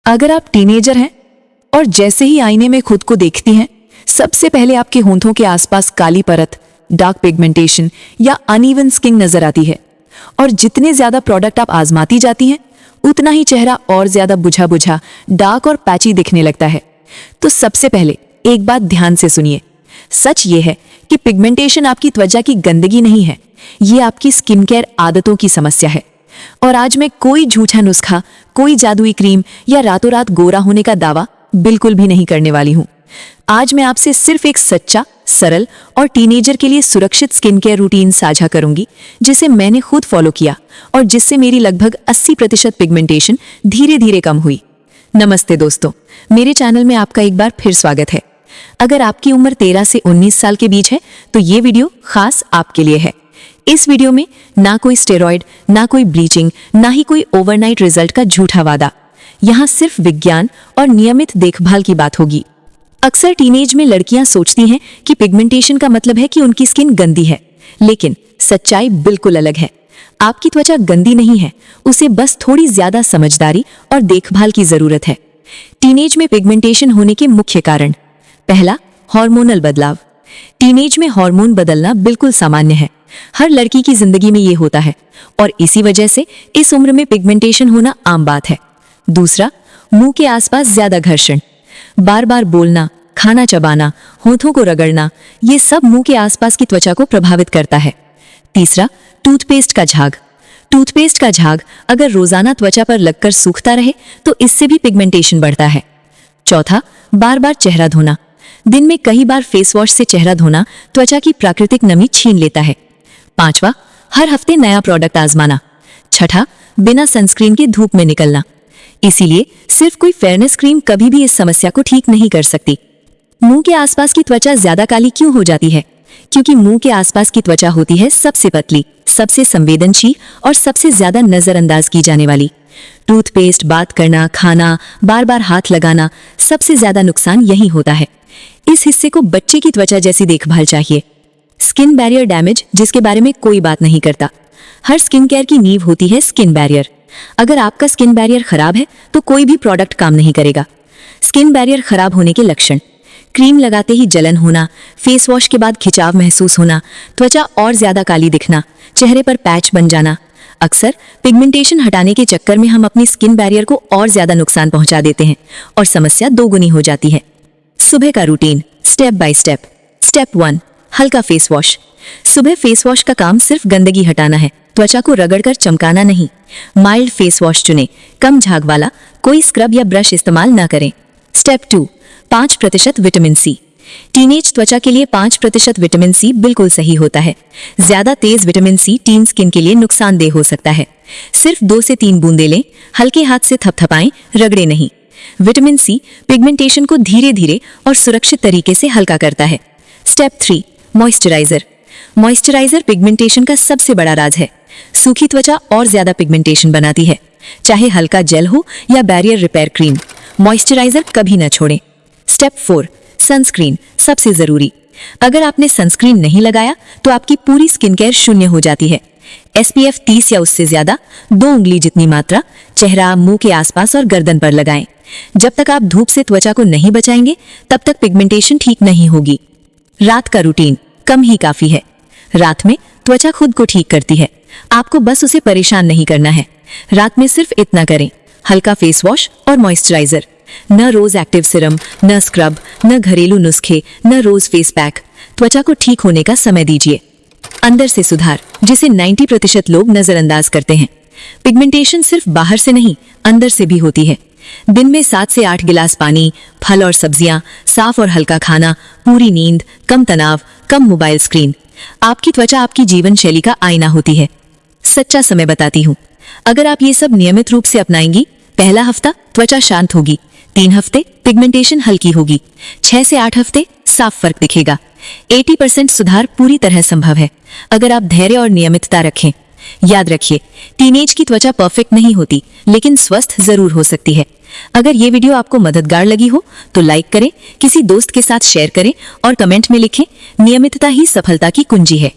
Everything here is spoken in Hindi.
अगर आप टीनेजर हैं और जैसे ही आईने में खुद को देखती हैं, सबसे पहले आपके होंठों के आसपास काली परत, डार्क पिगमेंटेशन या अनइवन स्किन नजर आती है। और जितने ज्यादा प्रोडक्ट आप आजमाती जाती हैं, उतना ही चेहरा और ज्यादा बुझा बुझा, डार्क और पैची दिखने लगता है। तो सबसे पहले एक बात ध्यान से सुनिए। सच ये है कि पिगमेंटेशन आपकी त्वचा की गंदगी नहीं है, ये आपकी स्किन केयर आदतों की समस्या है। और आज मैं कोई झूठा नुस्खा, कोई जादुई क्रीम या रातों रात गोरा होने का दावा बिल्कुल भी नहीं करने वाली हूं। आज मैं आपसे सिर्फ एक सच्चा, सरल और टीनेजर के लिए सुरक्षित स्किन केयर रूटीन साझा करूंगी, जिसे मैंने खुद फॉलो किया और जिससे मेरी लगभग 80% पिगमेंटेशन धीरे धीरे कम हुई। नमस्ते दोस्तों, मेरे चैनल में आपका एक बार फिर स्वागत है। अगर आपकी उम्र 13 से 19 साल के बीच है तो ये वीडियो खास आपके लिए है। इस वीडियो में ना कोई स्टेरॉइड, ना कोई ब्लीचिंग, ना ही कोई ओवरनाइट रिजल्ट का झूठा वादा। यहाँ सिर्फ विज्ञान और नियमित देखभाल की बात होगी। अक्सर टीनेज में लड़कियां सोचती हैं कि पिगमेंटेशन का मतलब है कि उनकी स्किन गंदी है, लेकिन सच्चाई बिल्कुल अलग है। आपकी त्वचा गंदी नहीं है, उसे बस थोड़ी ज्यादा समझदारी और देखभाल की जरूरत है। टीनेज में पिगमेंटेशन होने के मुख्य कारण: पहला, हार्मोनल बदलाव। टीनेज में हार्मोन बदलना बिल्कुल सामान्य है, हर लड़की की जिंदगी में ये होता है और इसी वजह से इस उम्र में पिगमेंटेशन होना आम बात है। दूसरा, मुंह के आसपास ज्यादा घर्षण। बार बार बोलना, खाना चबाना, होठों को रगड़ना, ये सब मुंह के आसपास की त्वचा को प्रभावित करता है। तीसरा, टूथपेस्ट का झाग। टूथपेस्ट का झाग अगर रोजाना त्वचा पर लगकर सूखता रहे तो इससे भी पिगमेंटेशन बढ़ता है। चौथा, बार बार चेहरा धोना। दिन में कई बार फेस वॉश से चेहरा धोना त्वचा की प्राकृतिक नमी छीन लेता है। पांचवा, हर हफ्ते नया प्रोडक्ट आजमाना। छठा, बिना सनस्क्रीन के धूप में निकलना। इसीलिए सिर्फ कोई फेयरनेस क्रीम कभी भी इस समस्या को ठीक नहीं कर सकती। मुंह के आसपास की त्वचा ज्यादा काली क्यों हो जाती है? क्योंकि मुंह के आसपास की त्वचा होती है सबसे पतली, सबसे संवेदनशील और सबसे ज्यादा नजरअंदाज की जाने वाली। टूथपेस्ट, बात करना, खाना, बार बार हाथ लगाना, सबसे ज्यादा नुकसान यही होता है। इस हिस्से को बच्चे की त्वचा जैसी देखभाल चाहिए। स्किन बैरियर डैमेज, जिसके बारे में कोई बात नहीं करता। हर स्किन केयर की नींव होती है स्किन बैरियर। अगर आपका स्किन बैरियर खराब है तो कोई भी प्रोडक्ट काम नहीं करेगा। स्किन बैरियर खराब होने के लक्षण: क्रीम लगाते ही जलन होना, फेस वॉश के बाद खिंचाव महसूस होना, त्वचा और ज्यादा काली दिखना, चेहरे पर पैच बन जाना। अक्सर पिगमेंटेशन हटाने के चक्कर में हम अपनी स्किन बैरियर को और ज्यादा नुकसान पहुंचा देते हैं और समस्या दोगुनी हो जाती है। सुबह का routine, step by step. Step 1, हल्का फेस वॉश। सुबह फेस वॉश का काम सिर्फ गंदगी हटाना है, त्वचा को रगड़कर चमकाना नहीं। माइल्ड फेस वॉश चुनें, कम झाग वाला, कोई स्क्रब या ब्रश इस्तेमाल ना करें। Step 2, 5% vitamin C. टीनेज त्वचा के लिए 5% विटामिन सी बिल्कुल सही होता है। ज्यादा तेज विटामिन सी टीन स्किन के लिए नुकसानदेह हो सकता है। सिर्फ 2 से 3 बूंदे लें, हल्के हाथ से थपथपाएं, रगड़े नहीं। विटामिन सी पिगमेंटेशन को धीरे धीरे और सुरक्षित तरीके से हल्का करता है। Step 3, moisturiser. मॉइस्चराइजर पिगमेंटेशन का सबसे बड़ा राज है। सूखी त्वचा और ज्यादा पिगमेंटेशन बनाती है। चाहे हल्का जेल हो या बैरियर रिपेयर क्रीम, मॉइस्चराइजर कभी न छोड़ें। स्टेप 4, सनस्क्रीन, सबसे जरूरी। अगर आपने सनस्क्रीन नहीं लगाया तो आपकी पूरी स्किन केयर शून्य हो जाती है। SPF 30 या उससे ज्यादा, 2 उंगली जितनी मात्रा, चेहरा, मुंह के आसपास और गर्दन पर लगाएं। जब तक आप धूप से त्वचा को नहीं बचाएंगे तब तक पिगमेंटेशन ठीक नहीं होगी। रात का रूटीन, कम ही काफी है। रात में त्वचा खुद को ठीक करती है, आपको बस उसे परेशान नहीं करना है। रात में सिर्फ इतना करें: हल्का फेस वॉश और मॉइस्चराइजर। न रोज एक्टिव सिरम, न स्क्रब, न घरेलू नुस्खे, न रोज फेस पैक। त्वचा को ठीक होने का समय दीजिए। अंदर से सुधार, जिसे 90% लोग नजरअंदाज करते हैं। पिगमेंटेशन सिर्फ बाहर से नहीं, अंदर से भी होती है। दिन में 7 से 8 गिलास पानी, फल और सब्जियां, साफ और हल्का खाना, पूरी नींद, कम तनाव, कम मोबाइल स्क्रीन। आपकी त्वचा आपकी जीवन शैली का आईना होती है। सच्चा समय बताती हूँ, अगर आप ये सब नियमित रूप से अपनाएंगी, पहला हफ्ता त्वचा शांत होगी, 3 हफ्ते पिगमेंटेशन हल्की होगी, 6 से 8 हफ्ते साफ फर्क दिखेगा। 80% सुधार पूरी तरह संभव है अगर आप धैर्य और नियमितता रखें। याद रखिए, टीनेज की त्वचा परफेक्ट नहीं होती, लेकिन स्वस्थ जरूर हो सकती है। अगर ये वीडियो आपको मददगार लगी हो तो लाइक करें, किसी दोस्त के साथ शेयर करें और कमेंट में लिखें, नियमितता ही सफलता की कुंजी है।